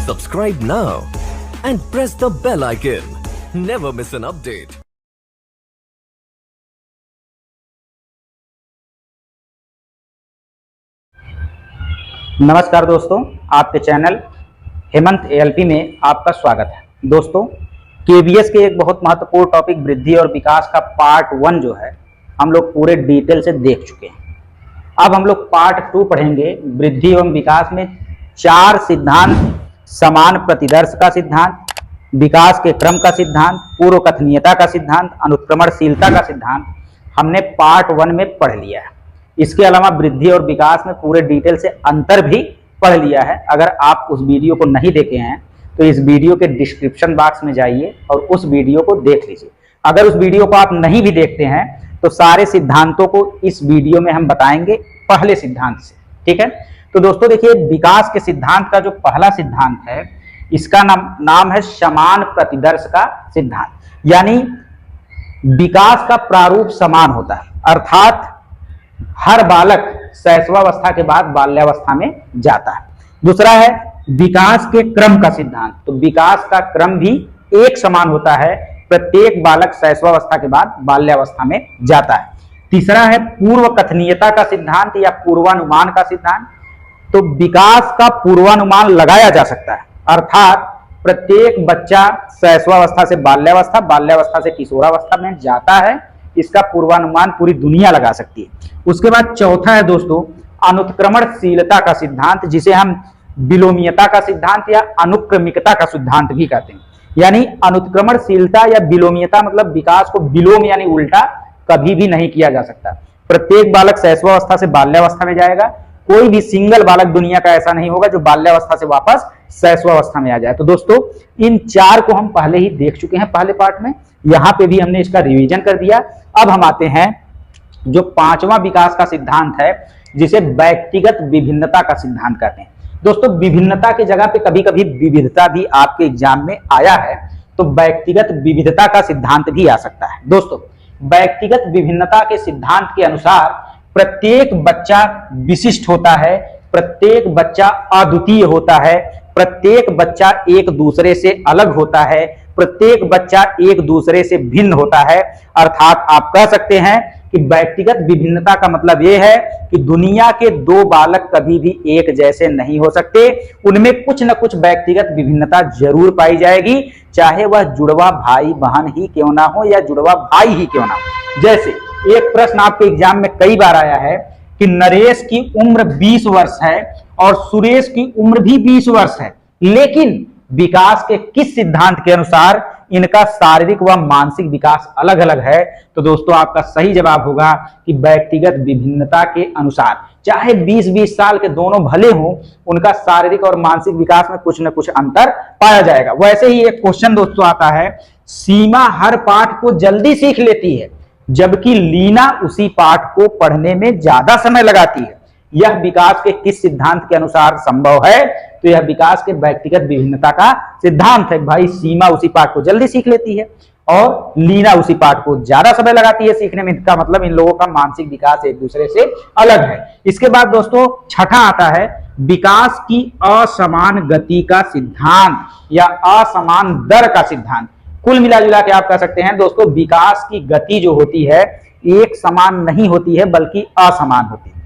Subscribe now and press the bell icon. Never miss an update. नमस्कार दोस्तों, आपके channel Hemant ALP में आपका स्वागत है। दोस्तों, केवीएस के एक बहुत महत्वपूर्ण टॉपिक वृद्धि और विकास का पार्ट 1 जो है हम लोग पूरे डिटेल से देख चुके हैं। अब हम लोग पार्ट 2 पढ़ेंगे। वृद्धि एवं विकास में 4 सिद्धांत: समान प्रतिदर्श का सिद्धांत, विकास के क्रम का सिद्धांत, पूर्व कथनीयता का सिद्धांत, अनुत्क्रमणशीलता का सिद्धांत हमने पार्ट 1 में पढ़ लिया है। इसके अलावा वृद्धि और विकास में पूरे डिटेल से अंतर भी पढ़ लिया है। अगर आप उस वीडियो को नहीं देखे हैं तो इस वीडियो के डिस्क्रिप्शन बॉक्स में जाइए और उस वीडियो को देख लीजिए। अगर उस वीडियो को आप नहीं भी देखते हैं तो सारे सिद्धांतों को इस वीडियो में हम बताएंगे पहले सिद्धांत से, ठीक है। तो दोस्तों देखिए, विकास के सिद्धांत का जो पहला सिद्धांत है इसका नाम है समान प्रतिदर्श का सिद्धांत। यानी विकास का प्रारूप समान होता है, अर्थात हर बालक शैशवावस्था के बाद बाल्यावस्था में जाता है। दूसरा है विकास के क्रम का सिद्धांत। तो विकास का क्रम भी एक समान होता है, प्रत्येक बालक शैशवावस्था के बाद बाल्यावस्था में जाता है। तीसरा है पूर्व कथनीयता का सिद्धांत या पूर्वानुमान का सिद्धांत। तो विकास का पूर्वानुमान लगाया जा सकता है, अर्थात प्रत्येक बच्चा शैशवावस्था से बाल्यावस्था, बाल्यावस्था से किशोरावस्था में जाता है, इसका पूर्वानुमान पूरी दुनिया लगा सकती है। उसके बाद चौथा है दोस्तों अनुत्क्रमणशीलता का सिद्धांत, जिसे हम विलोमीयता का सिद्धांत या अनुक्रमिकता का सिद्धांत भी कहते हैं। यानी अनुत्क्रमणशीलता या विलोमीयता मतलब विकास को विलोम यानी उल्टा कभी भी नहीं किया जा सकता। प्रत्येक बालक शैशवावस्था से बाल्यावस्था में जाएगा, कोई भी सिंगल बालक दुनिया का ऐसा नहीं होगा जो बाल्यावस्था से वापस शैशवावस्था में आ जाए। तो दोस्तों इन 4 को हम पहले ही देख चुके हैं पहले पार्ट में, यहाँ पे भी हमने इसका रिवीजन कर दिया। अब हम आते हैं जो 5वां विकास का सिद्धांत है, जिसे व्यक्तिगत विभिन्नता का सिद्धांत कहते हैं। दोस्तों विभिन्नता की जगह पे कभी कभी विविधता भी आपके एग्जाम में आया है, तो व्यक्तिगत विविधता का सिद्धांत भी आ सकता है। दोस्तों व्यक्तिगत विभिन्नता के सिद्धांत के अनुसार प्रत्येक बच्चा विशिष्ट होता है, प्रत्येक बच्चा अद्वितीय होता है, प्रत्येक बच्चा एक दूसरे से अलग होता है, प्रत्येक बच्चा एक दूसरे से भिन्न होता है। अर्थात आप कह सकते हैं कि व्यक्तिगत विभिन्नता का मतलब यह है कि दुनिया के 2 बालक कभी भी एक जैसे नहीं हो सकते, उनमें कुछ न कुछ व्यक्तिगत विभिन्नता जरूर पाई जाएगी, चाहे वह जुड़वा भाई बहन ही क्यों ना हो या जुड़वा भाई ही क्यों ना हो। जैसे एक प्रश्न आपके एग्जाम में कई बार आया है कि नरेश की उम्र 20 वर्ष है और सुरेश की उम्र भी 20 वर्ष है, लेकिन विकास के किस सिद्धांत के अनुसार इनका शारीरिक व मानसिक विकास अलग अलग है। तो दोस्तों आपका सही जवाब होगा कि व्यक्तिगत विभिन्नता के अनुसार, चाहे 20-20 साल के दोनों भले हों, उनका शारीरिक और मानसिक विकास में कुछ न कुछ अंतर पाया जाएगा। वैसे ही एक क्वेश्चन दोस्तों आता है, सीमा हर पाठ को जल्दी सीख लेती है जबकि लीना उसी पाठ को पढ़ने में ज्यादा समय लगाती है, यह विकास के किस सिद्धांत के अनुसार संभव है? तो यह विकास के व्यक्तिगत विभिन्नता का सिद्धांत है। भाई सीमा उसी पाठ को जल्दी सीख लेती है और लीना उसी पाठ को ज्यादा समय लगाती है सीखने में, इसका मतलब इन लोगों का मानसिक विकास एक दूसरे से अलग है। इसके बाद दोस्तों छठा आता है विकास की असमान गति का सिद्धांत या असमान दर का सिद्धांत। कुल मिला जुला के आप कह सकते हैं दोस्तों विकास की गति जो होती है एक समान नहीं होती है बल्कि असमान होती है।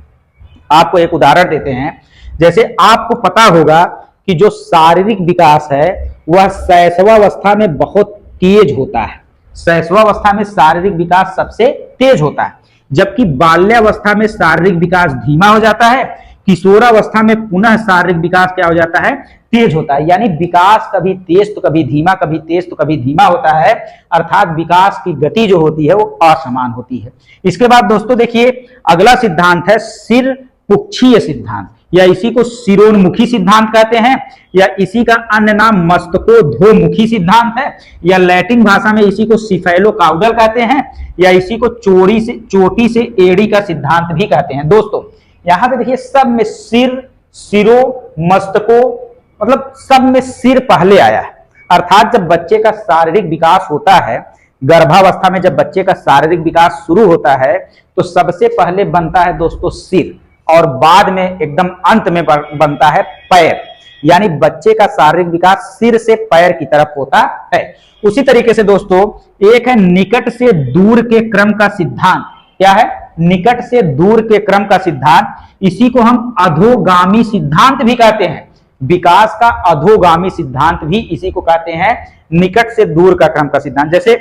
आपको एक उदाहरण देते हैं, जैसे आपको पता होगा कि जो शारीरिक विकास है वह शैशवावस्था में बहुत तेज होता है। शैशवावस्था में शारीरिक विकास सबसे तेज होता है, जबकि बाल्यावस्था में शारीरिक विकास धीमा हो जाता है, किशोरावस्था में पुनः शारीरिक विकास क्या हो जाता है? तेज होता है। यानी विकास कभी तेज तो कभी धीमा, कभी तेज तो कभी धीमा होता है, अर्थात विकास की गति जो होती है वो असमान होती है। इसके बाद दोस्तों देखिए अगला सिद्धांत है सिर पुच्छीय सिद्धांत, या इसी को सिरोन्मुखी सिद्धांत कहते हैं, या इसी का अन्य नाम मस्तकोध्वमुखी सिद्धांत है, या लैटिन भाषा में इसी को सिफेलोकाउडल कहते हैं, या इसी को चोटी से एड़ी का सिद्धांत भी कहते हैं। दोस्तों यहां पे देखिए सब में सिर, सिरो, मस्तको मतलब सब में सिर पहले आया है। अर्थात जब बच्चे का शारीरिक विकास होता है, गर्भावस्था में जब बच्चे का शारीरिक विकास शुरू होता है तो सबसे पहले बनता है दोस्तों सिर, और बाद में एकदम अंत में बनता है पैर। यानी बच्चे का शारीरिक विकास सिर से पैर की तरफ होता है। उसी तरीके से दोस्तों एक है निकट से दूर के क्रम का सिद्धांत। क्या है? निकट से दूर के क्रम का सिद्धांत। इसी को हम अधोगामी सिद्धांत भी कहते हैं। विकास का अधोगामी सिद्धांत भी इसी को कहते हैं, निकट से दूर का क्रम का सिद्धांत। जैसे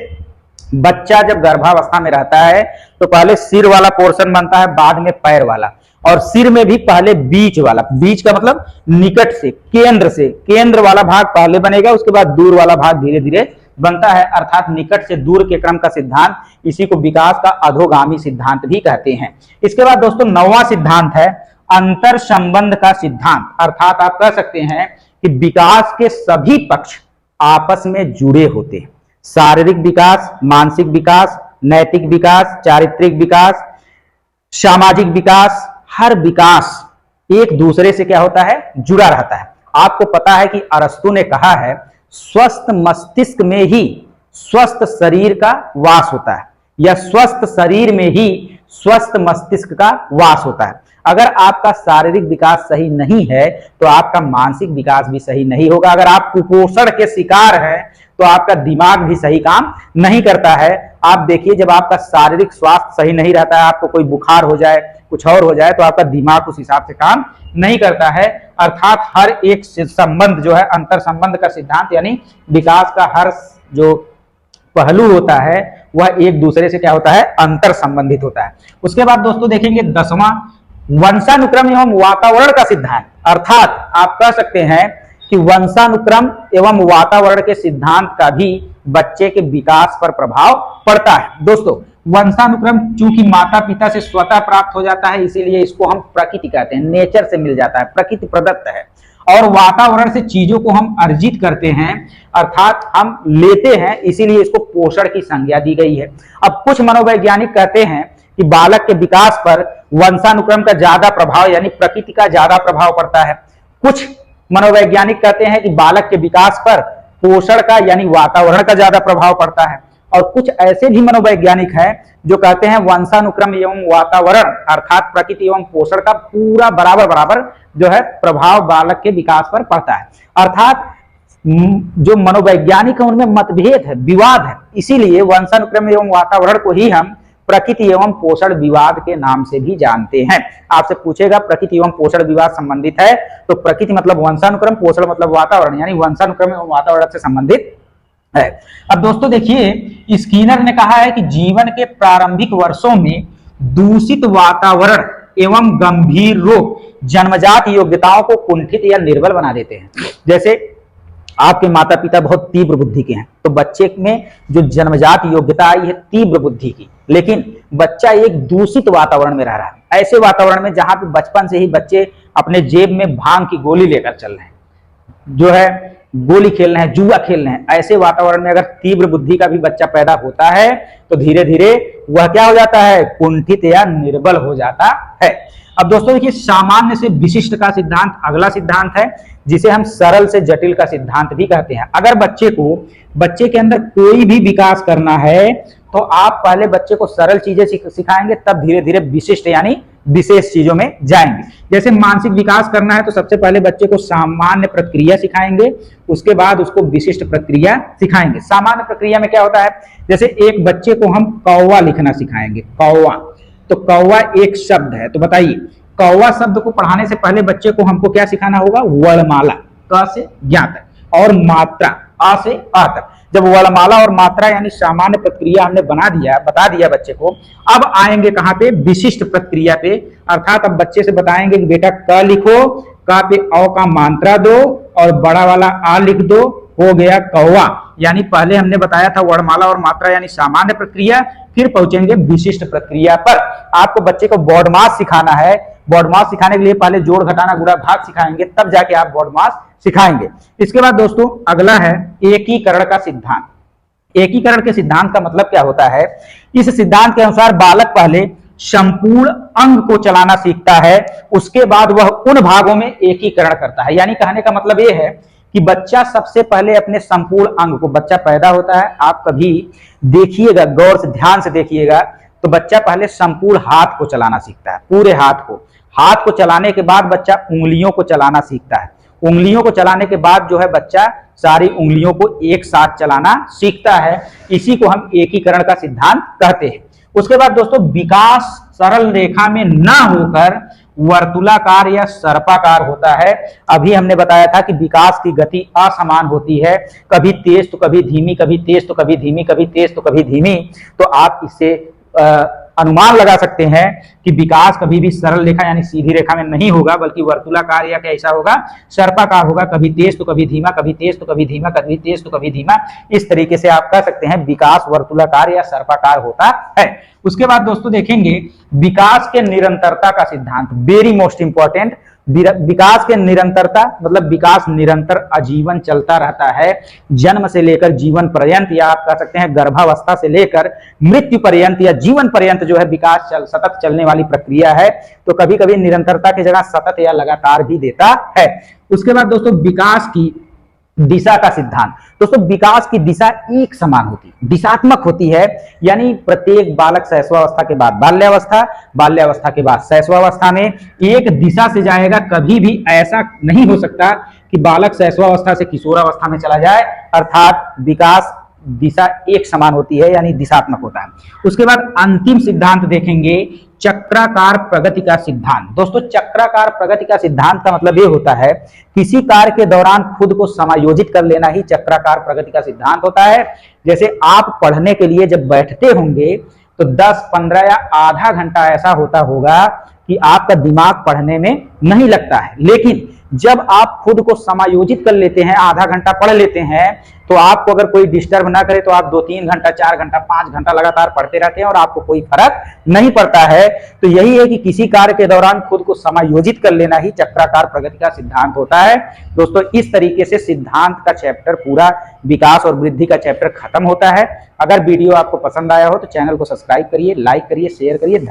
बच्चा जब गर्भावस्था में रहता है तो पहले सिर वाला पोर्शन बनता है, बाद में पैर वाला, और सिर में भी पहले बीच वाला। बीच का मतलब निकट से, केंद्र वाला भाग पहले बनेगा, उसके बाद दूर वाला भाग धीरे धीरे बनता है, अर्थात निकट से दूर के क्रम का सिद्धांत। इसी को विकास का अधोगामी सिद्धांत भी कहते हैं। इसके बाद दोस्तों 9वां सिद्धांत है अंतर संबंध का सिद्धांत। अर्थात आप कह सकते हैं कि विकास के सभी पक्ष आपस में जुड़े होते हैं। शारीरिक विकास, मानसिक विकास, नैतिक विकास, चारित्रिक विकास, सामाजिक विकास, हर विकास एक दूसरे से क्या होता है? जुड़ा रहता है। आपको पता है कि अरस्तु ने कहा है स्वस्थ मस्तिष्क में ही स्वस्थ शरीर का वास होता है, या स्वस्थ शरीर में ही स्वस्थ मस्तिष्क का वास होता है। अगर आपका शारीरिक विकास सही नहीं है तो आपका मानसिक विकास भी सही नहीं होगा। अगर आप कुपोषण के शिकार हैं तो आपका दिमाग भी सही काम नहीं करता है। आप देखिए जब आपका शारीरिक स्वास्थ्य सही नहीं रहता है, आपको कोई बुखार हो जाए, कुछ और हो जाए, तो आपका दिमाग उस हिसाब से काम नहीं करता है। अर्थात हर एक संबंध जो है अंतर संबंध का सिद्धांत, यानी विकास का हर जो पहलू होता है वह एक दूसरे से क्या होता है? अंतर संबंधित होता है। उसके बाद दोस्तों देखेंगे 10वां वंशानुक्रम एवं वातावरण का सिद्धांत। अर्थात आप कह सकते हैं कि वंशानुक्रम एवं वातावरण के सिद्धांत का भी बच्चे के विकास पर प्रभाव पड़ता है। दोस्तों वंशानुक्रम चूंकि माता पिता से स्वतः प्राप्त हो जाता है, इसीलिए इसको हम प्रकृति कहते हैं, नेचर से मिल जाता है, प्रकृति प्रदत्त है। और वातावरण से चीजों को हम अर्जित करते हैं, अर्थात हम लेते हैं, इसीलिए इसको पोषण की संज्ञा दी गई है। अब कुछ मनोवैज्ञानिक कहते हैं कि बालक के विकास पर वंशानुक्रम का ज्यादा प्रभाव यानी प्रकृति का ज्यादा प्रभाव पड़ता है। कुछ मनोवैज्ञानिक कहते हैं कि बालक के विकास पर पोषण का यानी वातावरण का ज्यादा प्रभाव पड़ता है। और कुछ ऐसे भी मनोवैज्ञानिक हैं जो कहते हैं वंशानुक्रम एवं वातावरण अर्थात प्रकृति एवं पोषण का पूरा बराबर जो है प्रभाव बालक के विकास पर पड़ता है। अर्थात जो मनोवैज्ञानिक है उनमें मतभेद है, विवाद है, इसीलिए वंशानुक्रम एवं वातावरण को ही हम प्रकृति एवं पोषण विवाद के नाम से भी जानते हैं। आपसे पूछेगा प्रकृति एवं पोषण विवाद संबंधित है, तो प्रकृति मतलब वंशानुक्रम, पोषण मतलब वातावरण, यानी वंशानुक्रम एवं वातावरण से संबंधित है। अब दोस्तों देखिए स्किनर ने कहा है कि जीवन के प्रारंभिक वर्षों में दूषित वातावरण एवं गंभीर रोग जन्मजात योग्यताओं को कुंठित या निर्बल बना देते हैं। जैसे आपके माता पिता बहुत तीव्र बुद्धि के हैं, तो बच्चे में जो जन्मजात योग्यता आई है तीव्र बुद्धि की, लेकिन बच्चा एक दूषित वातावरण में रह रहा है, ऐसे वातावरण में जहां पे बचपन से ही बच्चे अपने जेब में भांग की गोली लेकर चल रहे हैं, जो है गोली खेल रहे हैं, जुआ खेल रहे हैं, ऐसे वातावरण में अगर तीव्र बुद्धि का भी बच्चा पैदा होता है तो धीरे धीरे वह क्या हो जाता है? कुंठित या निर्बल हो जाता है। अब दोस्तों देखिए सामान्य से विशिष्ट का सिद्धांत अगला सिद्धांत है, जिसे हम सरल से जटिल का सिद्धांत भी कहते हैं। अगर बच्चे के अंदर कोई भी विकास करना है तो आप पहले बच्चे को सरल चीजें सिखाएंगे, तब धीरे धीरे विशिष्ट यानी विशेष चीजों में जाएंगे। जैसे मानसिक विकास करना है तो सबसे पहले बच्चे को सामान्य प्रक्रिया सिखाएंगे, उसके बाद उसको विशिष्ट प्रक्रिया सिखाएंगे। सामान्य प्रक्रिया में क्या होता है? जैसे एक बच्चे को हम कौवा लिखना सिखाएंगे, कौवा, तो कौवा एक शब्द है, तो बताइए कौवा शब्द को पढ़ाने से पहले बच्चे को हमको क्या सिखाना होगा? वर्णमाला, क से ज्ञात और मात्रा आ से आ तक। जब वर्णमाला और मात्रा यानी सामान्य प्रक्रिया हमने बता दिया बच्चे को, अब आएंगे कहां पे? विशिष्ट प्रक्रिया पे। अर्थात अब बच्चे से बताएंगे कि बेटा क लिखो, क पे औ का मात्रा दो और बड़ा वाला आ लिख दो, हो गया कौवा। यानी पहले हमने बताया था वर्णमाला और मात्रा यानी सामान्य प्रक्रिया, फिर पहुंचेंगे विशिष्ट प्रक्रिया पर। आपको बच्चे को बॉडमास सिखाना है, बॉडमास सिखाने के लिए पहले जोड़ घटाना गुणा भाग सिखाएंगे, तब जाके आप बॉडमास सिखाएंगे। इसके बाद दोस्तों अगला है एकीकरण का सिद्धांत। एकीकरण के सिद्धांत का मतलब क्या होता है? इस सिद्धांत के अनुसार बालक पहले संपूर्ण अंग को चलाना सीखता है, उसके बाद वह उन भागों में एकीकरण करता है। यानी कहने का मतलब यह है कि बच्चा सबसे पहले अपने संपूर्ण अंग को, बच्चा पैदा होता है, आप कभी देखिएगा, गौर से ध्यान से देखिएगा, तो बच्चा पहले संपूर्ण हाथ को चलाना सीखता है, पूरे हाथ को। हाथ को चलाने के बाद बच्चा उंगलियों को चलाना सीखता है, उंगलियों को चलाने के बाद जो है बच्चा सारी उंगलियों को एक साथ चलाना सीखता है। इसी को हम एकीकरण का सिद्धांत कहते हैं। उसके बाद दोस्तों विकास सरल रेखा में ना होकर वर्तुलाकार या सर्पाकार होता है। अभी हमने बताया था कि विकास की गति असमान होती है, कभी तेज तो कभी धीमी, कभी तेज तो कभी धीमी, कभी तेज तो कभी धीमी। तो आप इससे अनुमान लगा सकते हैं कि विकास कभी भी सरल रेखा यानी सीधी रेखा में नहीं होगा, बल्कि वर्तुलाकार या कैसा होगा, सर्पाकार होगा। कभी तेज तो कभी धीमा, कभी तेज तो कभी धीमा, कभी तेज तो कभी धीमा। इस तरीके से आप कह सकते हैं विकास वर्तुलाकार या सर्पाकार होता है। उसके बाद दोस्तों देखेंगे विकास के निरंतरता का सिद्धांत, वेरी मोस्ट इंपॉर्टेंट। विकास के निरंतरता मतलब विकास निरंतर आजीवन चलता रहता है, जन्म से लेकर जीवन पर्यंत, या आप कह सकते हैं गर्भावस्था से लेकर मृत्यु पर्यंत या जीवन पर्यंत जो है विकास सतत चलने वाली प्रक्रिया है। तो कभी कभी निरंतरता की जगह सतत या लगातार भी देता है। उसके बाद दोस्तों विकास की दिशा का सिद्धांत। दोस्तों विकास की दिशा एक समान होती है, दिशात्मक होती है, यानी प्रत्येक बालक शैशवावस्था के बाद बाल्यावस्था, बाल्यावस्था के बाद शैशवावस्था में एक दिशा से जाएगा। कभी भी ऐसा नहीं हो सकता कि बालक शैशवावस्था से किशोरावस्था में चला जाए, अर्थात विकास दिशा एक समान होती है, यानी दिशात्मक होता है। उसके बाद अंतिम सिद्धांत देखेंगे चक्राकार प्रगति का सिद्धांत। दोस्तों चक्राकार प्रगति का सिद्धांत का मतलब ये होता है किसी कार्य के दौरान खुद को समायोजित कर लेना ही चक्राकार प्रगति का सिद्धांत होता है। जैसे आप पढ़ने के लिए जब बैठते होंगे तो 10, 15 या आधा घंटा ऐसा होता होगा कि आपका दिमाग पढ़ने में नहीं लगता है, लेकिन जब आप खुद को समायोजित कर लेते हैं, आधा घंटा पढ़ लेते हैं, तो आपको अगर कोई डिस्टर्ब ना करे तो आप 2-3 घंटा, 4 घंटा, 5 घंटा लगातार पढ़ते रहते हैं और आपको कोई फर्क नहीं पड़ता है। तो यही है कि किसी कार्य के दौरान खुद को समायोजित कर लेना ही चक्राकार प्रगति का सिद्धांत होता है। दोस्तों इस तरीके से सिद्धांत का चैप्टर पूरा, विकास और वृद्धि का चैप्टर खत्म होता है। अगर वीडियो आपको पसंद आया हो तो चैनल को सब्सक्राइब करिए, लाइक करिए, शेयर करिए।